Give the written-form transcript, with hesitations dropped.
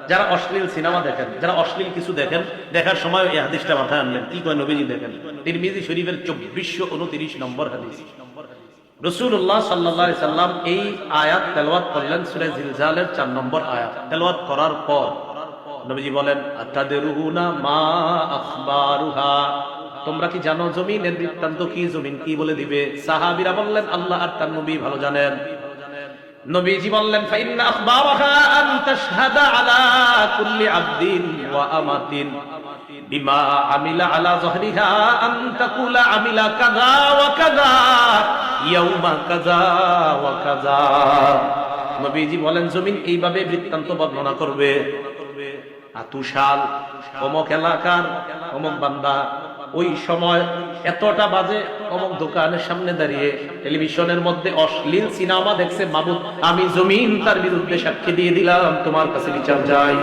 যারা অশ্লীল সিনেমা দেখেন, যারা অশ্লীল কিছু দেখেন, দেখার সময় এই হাদিসটা মাথায় আনলেন। কি কয় নবীজি? দেখেন তিরমিজি শরীফের 2429 নম্বর হাদিস। রাসূলুল্লাহ সাল্লাল্লাহু আলাইহি সাল্লাম এই আয়াত তেলাওয়াত করলেন, সূরা জিলজালের 4 নম্বর আয়াত তেলাওয়াত করার পর নবীজি বলেন, আতাদরুনা মা আখবারুহা, তোমরা কি জানো জমিনের বৃত্তান্ত কি? জমিন কি বলে দিবে? সাহাবীরা বললেন, আল্লাহ আর তার নবী ভালো জানেন। নবীজি বললেন, ফাইন্না আখবারাহা আন তাশহাদা আলা কুল্লি আবদিন ওয়া আমাতিন বিমা আমিলা আলা যহরিহা আন তাকুলা আমিলা কাযা ওয়া কাযা ইয়াউমা কাযা ওয়া কাযা। নবীজি বলেন, জমিন এইভাবে বৃত্তান্ত বর্ণনা করবে, আতুশাল অমুক এলাকার অমুক বান্দা ওই সময় এতটা বাজে অমুক দোকানের সামনে দাঁড়িয়ে টেলিভিশনের মধ্যে অশ্লীল সিনেমা দেখছে। মাবুদ, আমি জমিন তার বিরুদ্ধে সাক্ষী দিয়ে দিলাম, তোমার কাছে বিচার চাই।